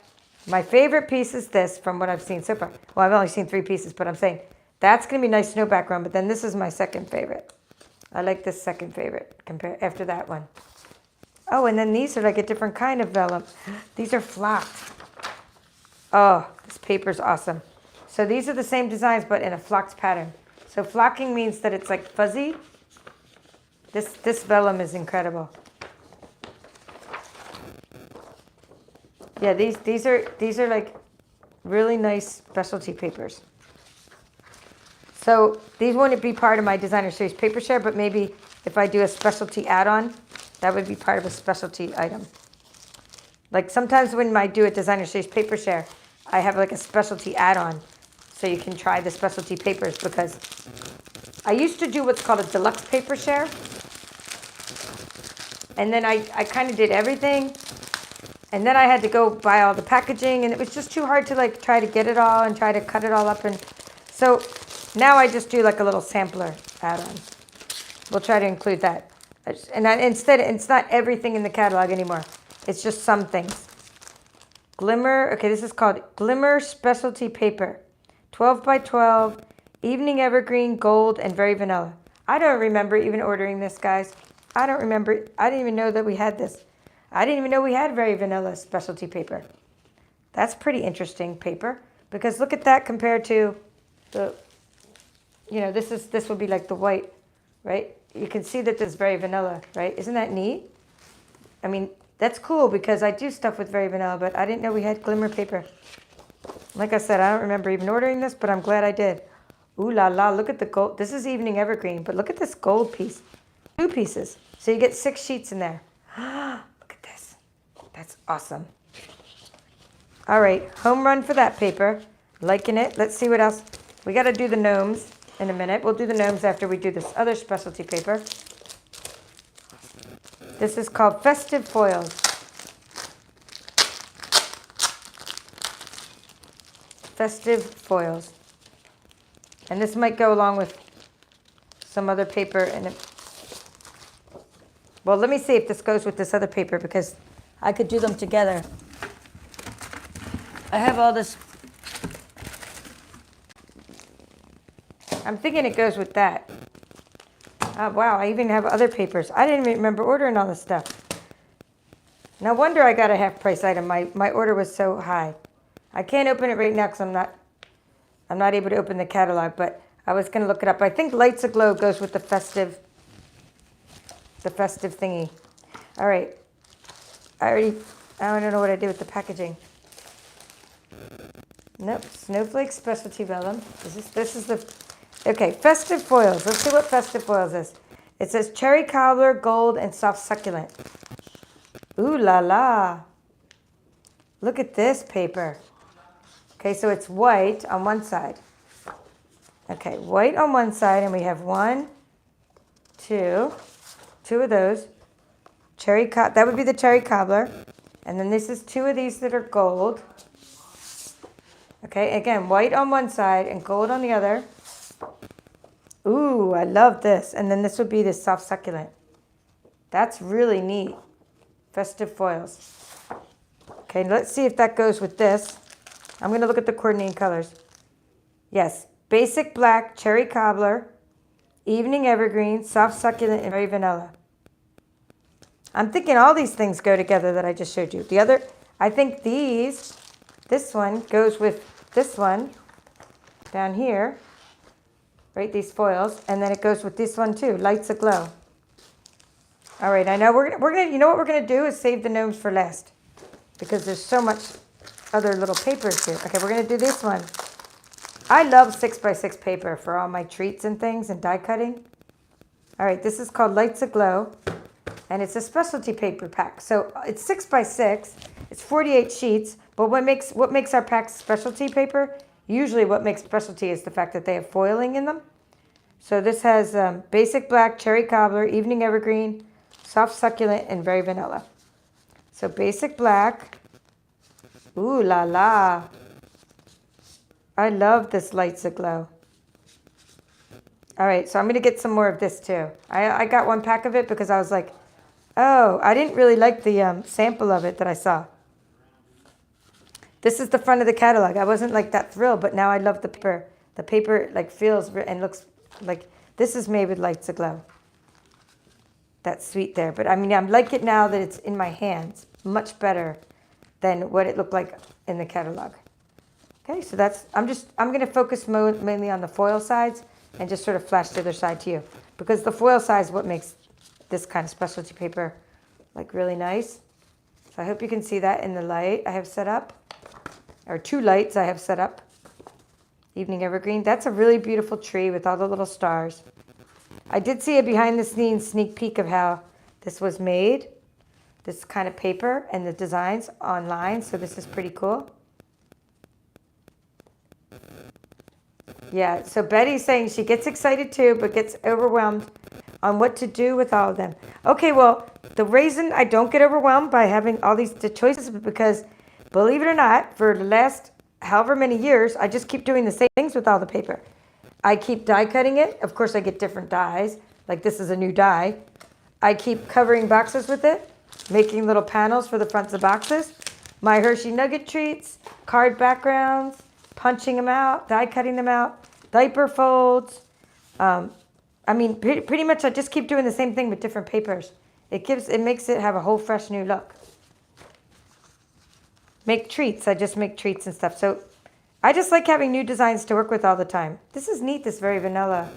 A: my favorite piece is this from what I've seen so far. Well, I've only seen 3 pieces, but I'm saying that's going to be nice snow background. But then this is my second favorite. I like this second favorite after that one. Oh, and then these are like a different kind of vellum. These are flocked. Oh, this paper's awesome. So these are the same designs, but in a flocked pattern. So flocking means that it's like fuzzy. This vellum is incredible. Yeah, these are like really nice specialty papers. So these wouldn't be part of my designer series paper share, but maybe if I do a specialty add-on, that would be part of a specialty item. Like sometimes when I do a designer series paper share, I have like a specialty add-on so you can try the specialty papers because I used to do what's called a deluxe paper share. And then I kind of did everything. And then I had to go buy all the packaging, and it was just too hard to like try to get it all and try to cut it all up. And so now I just do like a little sampler add-on. We'll try to include that. And instead, it's not everything in the catalog anymore. It's just some things. Glimmer, okay, this is called Glimmer Specialty Paper. 12 by 12, Evening Evergreen, Gold, and Very Vanilla. I don't remember even ordering this, guys. I don't remember. I didn't even know that we had this. I didn't even know we had Very Vanilla specialty paper. That's pretty interesting paper, because look at that compared to the, this would be like the white, right? You can see that this is Very Vanilla, right? Isn't that neat? I mean, that's cool because I do stuff with Very Vanilla, but I didn't know we had Glimmer paper. Like I said, I don't remember even ordering this, but I'm glad I did. Ooh la la, look at the gold. This is Evening Evergreen, but look at this gold piece. 2 pieces. So you get 6 sheets in there. Look at this. That's awesome. All right, home run for that paper. Liking it. Let's see what else. We got to do the gnomes in a minute. We'll do the gnomes after we do this other specialty paper. This is called Festive Foils. Festive Foils. And this might go along with some other paper. Well, let me see if this goes with this other paper, because I could do them together. I have all this. I'm thinking it goes with that. Oh, wow, I even have other papers. I didn't even remember ordering all this stuff. No wonder I got a half price item. My order was so high. I can't open it right now because I'm not able to open the catalog, but I was going to look it up. I think Lights Aglow goes with the festive thingy. All right. I don't know what I did with the packaging. Nope. Snowflake Specialty Vellum. This is the... Okay, Festive Foils. Let's see what Festive Foils is. It says Cherry Cobbler, Gold, and Soft Succulent. Ooh la la. Look at this paper. Okay, so it's white on one side. Okay, white on one side, and we have 1, 2 of those. That would be the Cherry Cobbler. And then this is 2 of these that are gold. Okay, again, white on one side and gold on the other. Ooh, I love this. And then this would be the Soft Succulent. That's really neat. Festive Foils. Okay, let's see if that goes with this. I'm going to look at the coordinating colors. Yes, Basic Black, Cherry Cobbler, Evening Evergreen, Soft Succulent, and Very Vanilla. I'm thinking all these things go together that I just showed you. I think this one goes with this one down here, right? These foils, and then it goes with this one too, Lights Aglow. All right, I know we're gonna. You know what we're gonna do is save the gnomes for last, because there's so much other little papers here. Okay, we're gonna do this one. I love 6x6 paper for all my treats and things and die cutting. All right, this is called Lights Aglow, and it's a specialty paper pack. So it's 6x6. It's 48 sheets. But what makes our packs specialty paper? Usually, what makes specialty is the fact that they have foiling in them. So this has Basic Black, Cherry Cobbler, Evening Evergreen, Soft Succulent, and Very Vanilla. So Basic Black. Ooh la la. I love this Lights Aglow. All right, so I'm going to get some more of this too. I got 1 pack of it because I was like, oh, I didn't really like the sample of it that I saw. This is the front of the catalog. I wasn't like that thrilled, but now I love the paper. The paper like feels and looks like this is made with Lights Aglow. That's sweet there. But I mean, I like it now that it's in my hands. Much better than what it looked like in the catalog. Okay, so I'm going to focus mainly on the foil sides and just sort of flash the other side to you, because the foil side is what makes this kind of specialty paper like really nice. So I hope you can see that in the light I have set up, or 2 lights I have set up. Evening Evergreen. That's a really beautiful tree with all the little stars. I did see a behind the scenes sneak peek of how this was made, this kind of paper and the designs online. So this is pretty cool. Yeah, so Betty's saying she gets excited too, but gets overwhelmed on what to do with all of them. Okay, well, the reason I don't get overwhelmed by having all these choices is because, believe it or not, for the last however many years, I just keep doing the same things with all the paper. I keep die cutting it. Of course, I get different dies. Like this is a new die. I keep covering boxes with it, making little panels for the fronts of boxes. My Hershey Nugget treats, card backgrounds, punching them out, die cutting them out, diaper folds. I mean, pretty much I just keep doing the same thing with different papers. It makes it have a whole fresh new look. Make treats. I just make treats and stuff. So I just like having new designs to work with all the time. This is neat, this very vanilla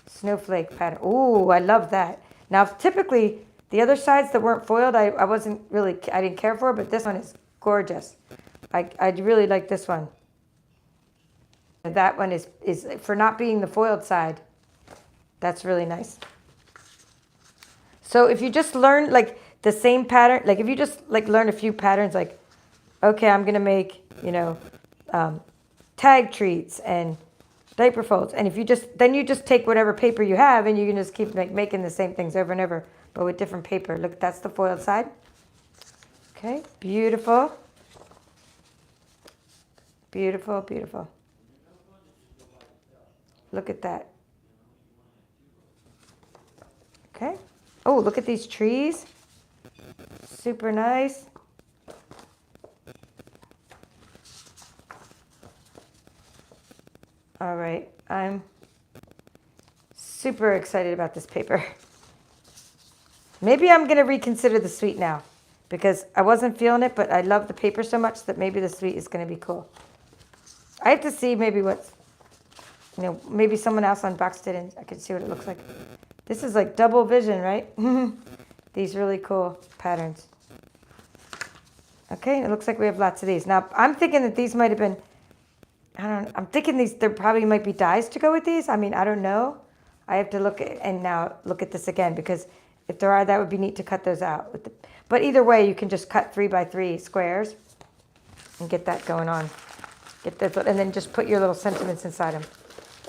A: snowflake pattern. Ooh, I love that. Now, typically, the other sides that weren't foiled, I didn't care for, but this one is gorgeous. I really like this one. That one is for not being the foiled side. That's really nice. So if you just learn like the same pattern, like if you just like learn a few patterns, like, okay, I'm going to make, tag treats and diaper folds. And if you then you just take whatever paper you have and you can just keep making the same things over and over, but with different paper. Look, that's the foiled side. Okay, beautiful. Beautiful, beautiful. Look at that. Okay. Oh, look at these trees. Super nice. All right, I'm super excited about this paper. Maybe I'm going to reconsider the suite now because I wasn't feeling it, but I love the paper so much that maybe the suite is going to be cool. I have to see maybe maybe someone else unboxed it and I can see what it looks like. This is like double vision, right? These really cool patterns. Okay, it looks like we have lots of these. Now, I'm thinking that these might have been, I'm thinking there probably might be dies to go with these. I mean, I don't know. I have to look at this again because if there are, that would be neat to cut those out. But either way, you can just cut 3x3 squares and get that going on. And then just put your little sentiments inside them.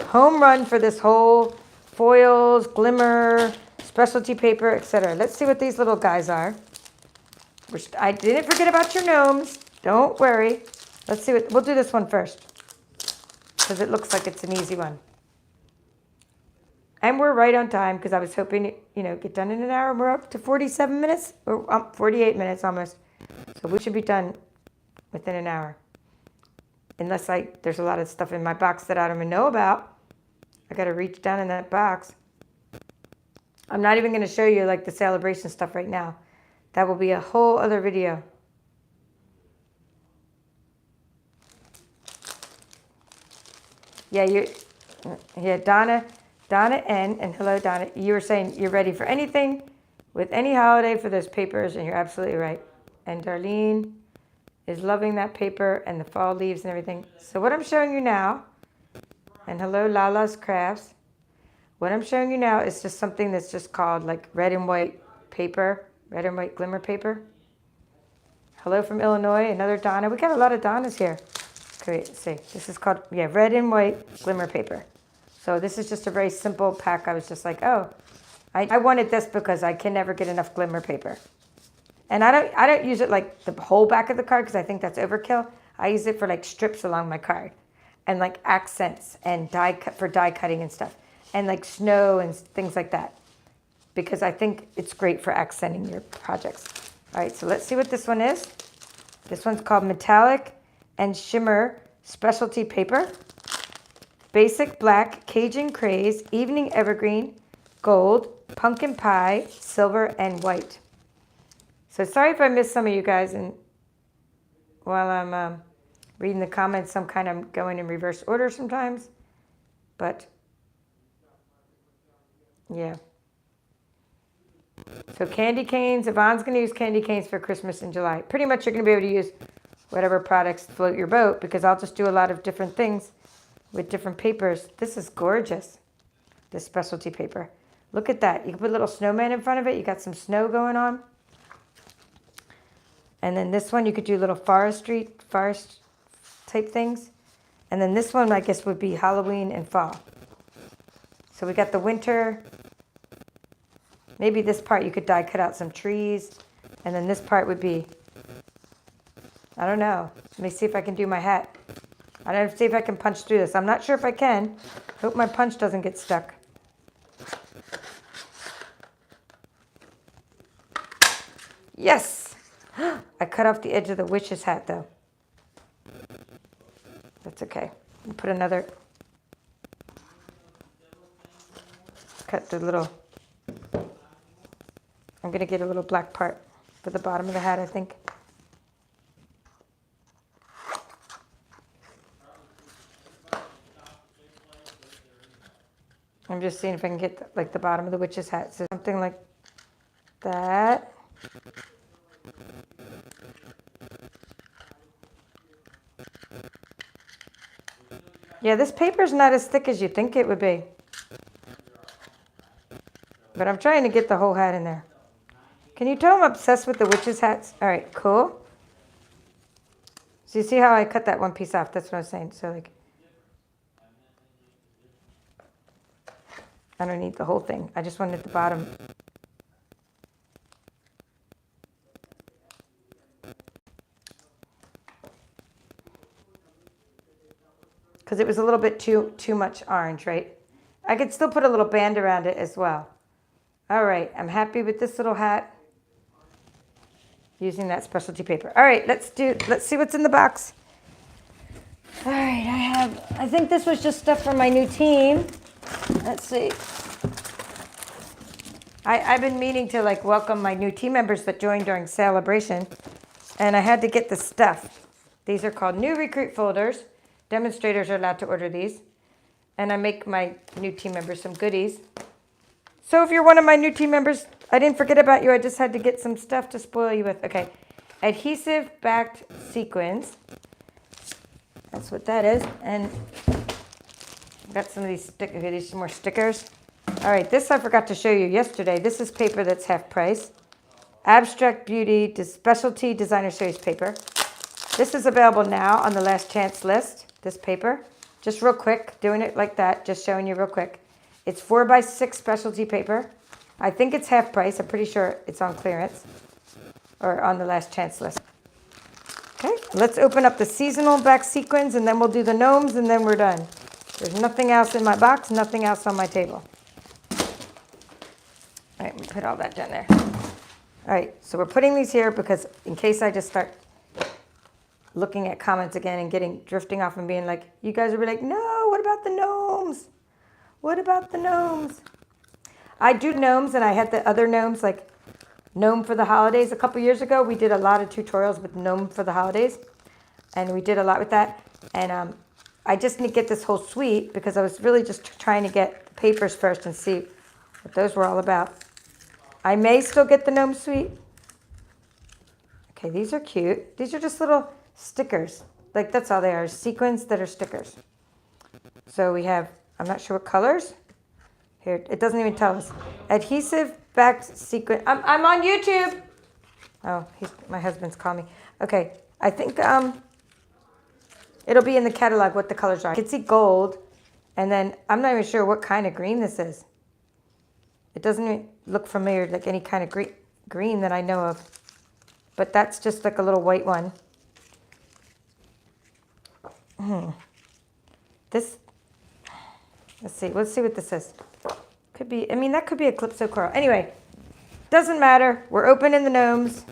A: Home run for this whole foils, glimmer, specialty paper, etc. Let's see what these little guys are. I didn't forget about your gnomes. Don't worry. Let's see we'll do this one first because it looks like it's an easy one. And we're right on time because I was hoping, get done in an hour. We're up to 47 minutes. We're up 48 minutes almost. So we should be done within an hour. Unless there's a lot of stuff in my box that I don't even know about. I got to reach down in that box. I'm not even going to show you like the celebration stuff right now. That will be a whole other video. Yeah, Donna N, and hello Donna. You were saying you're ready for anything with any holiday for those papers, and you're absolutely right. And Darlene is loving that paper and the fall leaves and everything. So what I'm showing you now, and hello Lala's Crafts, what I'm showing you now is just something that's just called like red and white paper, red and white glimmer paper. Hello from Illinois, another Donna. We got a lot of Donnas here. Okay, let's see. This is called, red and white glimmer paper. So this is just a very simple pack. I was just like, oh, I wanted this because I can never get enough glimmer paper. And I don't use it like the whole back of the card because I think that's overkill. I use it for like strips along my card and like accents and die cutting and stuff and like snow and things like that because I think it's great for accenting your projects. All right, so let's see what this one is. This one's called Metallic and Shimmer Specialty Paper. Basic black, Cajun Craze, Evening Evergreen, Gold, Pumpkin Pie, Silver, and White. So sorry if I missed some of you guys, and while I'm reading the comments, I'm kind of going in reverse order sometimes, but yeah. So candy canes, Yvonne's going to use candy canes for Christmas in July. Pretty much you're going to be able to use whatever products float your boat because I'll just do a lot of different things with different papers. This is gorgeous, this specialty paper. Look at that. You can put a little snowman in front of it. You got some snow going on. And then this one, you could do little forest type things. And then this one, I guess, would be Halloween and fall. So we got the winter Maybe this part you could die cut out some trees, and then this part would be, I don't know. Let me see if I can do my hat. I don't see if I can punch through this. I'm not sure if I can. Hope my punch doesn't get stuck. Yes! I cut off the edge of the witch's hat though. That's okay. I'll put another, cut the little, I'm gonna get a little black part for the bottom of the hat, I think. I'm just seeing if I can get like the bottom of the witch's hat. So something like that. Yeah, this paper's not as thick as you think it would be. But I'm trying to get the whole hat in there. Can you tell I'm obsessed with the witch's hats? All right, cool. So you see how I cut that one piece off? That's what I was saying. So like, I don't need the whole thing. I just wanted the bottom. Because it was a little bit too much orange, right? I could still put a little band around it as well. All right, I'm happy with this little hat using that specialty paper. All right, let's see what's in the box. All right, I think this was just stuff for my new team. Let's see. I've been meaning to like welcome my new team members that joined during celebration, and I had to get the stuff. These are called new recruit folders. Demonstrators are allowed to order these. And I make my new team members some goodies. So if you're one of my new team members, I didn't forget about you. I just had to get some stuff to spoil you with. Okay, adhesive backed sequins. That's what that is. And got some of these these more stickers. All right, this I forgot to show you yesterday. This is paper that's half price. Abstract Beauty Specialty Designer Series paper. This is available now on the last chance list, this paper. Just real quick, doing it like that, just showing you real quick. It's 4x6 specialty paper. I think it's half price. I'm pretty sure it's on clearance or on the last chance list. Okay, let's open up the seasonal back sequins and then we'll do the gnomes and then we're done. There's nothing else in my box, nothing else on my table. All right, we put all that down there. All right, so we're putting these here because in case I just start looking at comments again and drifting off and being like, you guys will be like, no, what about the gnomes? What about the gnomes? I do gnomes and I had the other gnomes like Gnome for the Holidays. A couple years ago, we did a lot of tutorials with Gnome for the Holidays and we did a lot with that. And I just need to get this whole suite because I was really just trying to get the papers first and see what those were all about. I may still get the gnome suite. Okay, these are cute. These are just little stickers. Like that's all they are, sequins that are stickers. So we have, I'm not sure what colors. Here, it doesn't even tell us. Adhesive backed sequin. I'm on YouTube. Oh, my husband's calling me. Okay, I think it'll be in the catalog what the colors are. I can see gold, and then I'm not even sure what kind of green this is. It doesn't even look familiar, like any kind of green that I know of. But that's just like a little white one. This, let's see what this is. Could be, I mean, that could be a Calypso coral. Anyway, doesn't matter. We're opening the gnomes.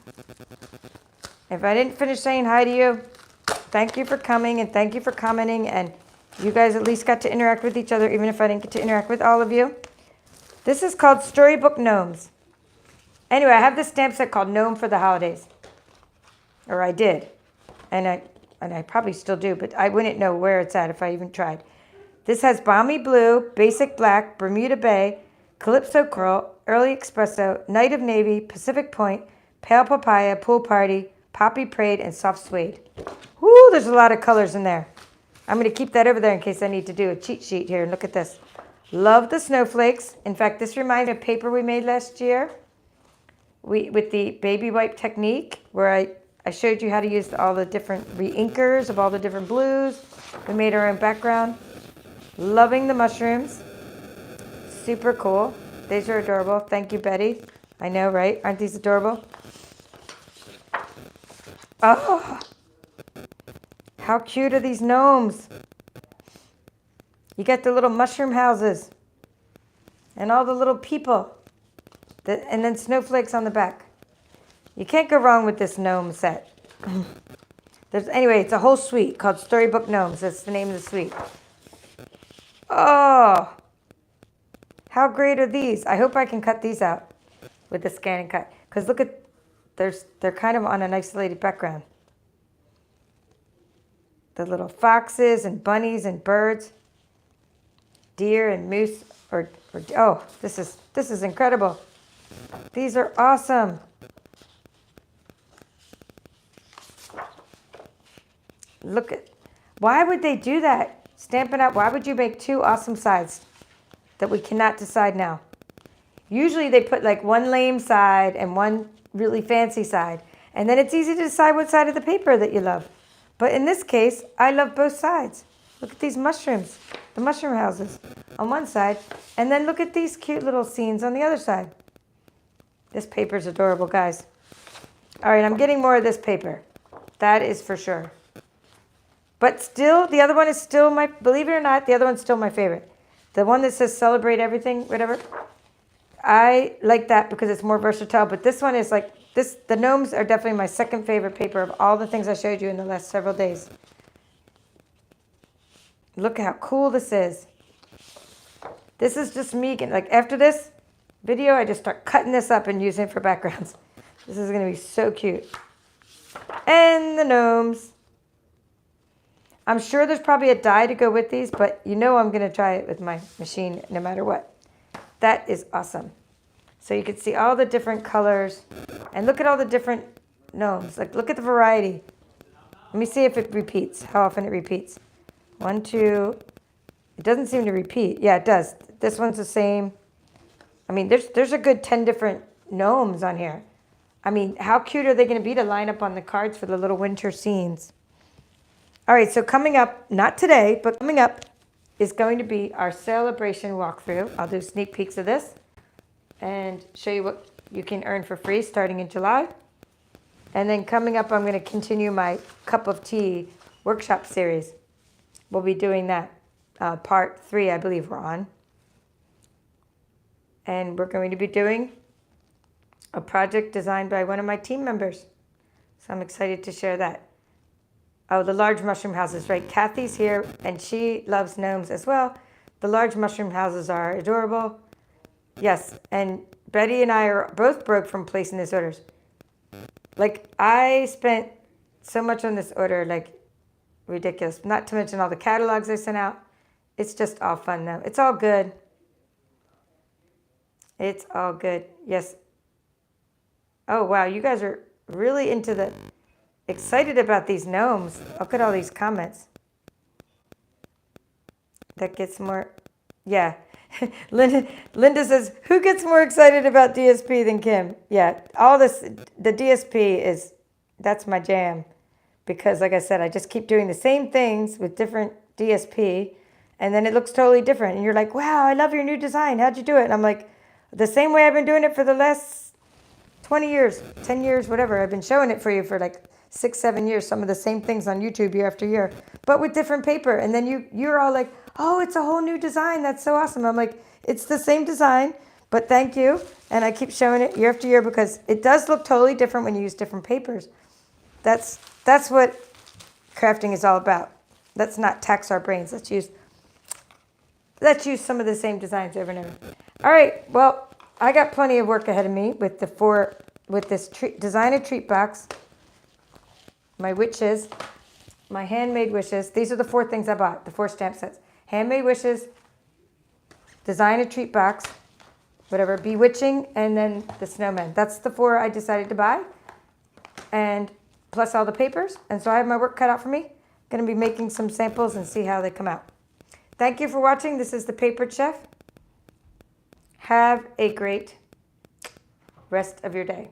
A: If I didn't finish saying hi to you, thank you for coming and thank you for commenting. And you guys at least got to interact with each other, even if I didn't get to interact with all of you. This is called Storybook Gnomes. Anyway, I have this stamp set called Gnome for the Holidays. Or I did. And I probably still do, but I wouldn't know where it's at if I even tried. This has Balmy Blue, Basic Black, Bermuda Bay, Calypso Coral, Early Espresso, Night of Navy, Pacific Point, Pale Papaya, Pool Party, Poppy Parade, and Soft Suede. Woo, there's a lot of colors in there. I'm going to keep that over there in case I need to do a cheat sheet here. Look at this. Love the snowflakes. In fact, this reminds me of paper we made last year with the baby wipe technique where I showed you how to use all the different re-inkers of all the different blues. We made our own background. Loving the mushrooms. Super cool. These are adorable. Thank you, Betty. I know, right? Aren't these adorable? Oh, how cute are these gnomes? You get the little mushroom houses and all the little people. And then snowflakes on the back. You can't go wrong with this gnome set. Anyway, it's a whole suite called Storybook Gnomes. That's the name of the suite. Oh, how great are these? I hope I can cut these out with the ScanNCut. Because look at, they're kind of on an isolated background. The little foxes and bunnies and birds. Deer and moose. Oh, this is incredible. These are awesome. Look at, why would they do that? Stampin' Up, why would you make two awesome sides that we cannot decide now? Usually they put like one lame side and one really fancy side. And then it's easy to decide what side of the paper that you love. But in this case, I love both sides. Look at these mushrooms, the mushroom houses on one side. And then look at these cute little scenes on the other side. This paper's adorable, guys. All right, I'm getting more of this paper. That is for sure. But still, the other one is still my, believe it or not, the other one's still my favorite. The one that says celebrate everything, whatever. I like that because it's more versatile. But this one is like, the gnomes are definitely my second favorite paper of all the things I showed you in the last several days. Look how cool this is. This is just me, like after this video, I just start cutting this up and using it for backgrounds. This is gonna be so cute. And the gnomes. I'm sure there's probably a die to go with these, but you know I'm gonna try it with my machine no matter what. That is awesome. So you can see all the different colors and look at all the different gnomes. Like look at the variety. Let me see if it repeats, how often it repeats. 1, 2, it doesn't seem to repeat. Yeah, it does. This one's the same. I mean, there's a good 10 different gnomes on here. I mean, how cute are they gonna be to line up on the cards for the little winter scenes? All right, so coming up, not today, but coming up is going to be our celebration walkthrough. I'll do sneak peeks of this and show you what you can earn for free starting in July. And then coming up, I'm going to continue my cup of tea workshop series. We'll be doing that part 3, I believe we're on. And we're going to be doing a project designed by one of my team members. So I'm excited to share that. Oh, the large mushroom houses, right? Kathy's here, and she loves gnomes as well. The large mushroom houses are adorable. Yes, and Betty and I are both broke from placing these orders. Like, I spent so much on this order, like, ridiculous. Not to mention all the catalogs I sent out. It's just all fun, though. It's all good. It's all good. Yes. Oh, wow, you guys are really into the... excited about these gnomes. Look at all these comments. That gets more, yeah. Linda says, who gets more excited about DSP than Kim? Yeah, all this, the DSP is, that's my jam. Because like I said, I just keep doing the same things with different DSP. And then it looks totally different. And you're like, wow, I love your new design. How'd you do it? And I'm like, the same way I've been doing it for the last 20 years, 10 years, whatever. I've been showing it for you for like 6, 7 years, some of the same things on YouTube year after year, but with different paper. And then you're all like, oh, it's a whole new design. That's so awesome. I'm like, it's the same design, but thank you. And I keep showing it year after year because it does look totally different when you use different papers. That's what crafting is all about. Let's not tax our brains. Let's use some of the same designs over and over. All right, well, I got plenty of work ahead of me with this designer treat box. My wishes, my handmade wishes. These are the 4 things I bought, the 4 stamp sets. Handmade wishes, design a treat box, whatever, bewitching, and then the snowman. That's the 4 I decided to buy, and plus all the papers. And so I have my work cut out for me. Going to be making some samples and see how they come out. Thank you for watching. This is the Papered Chef. Have a great rest of your day.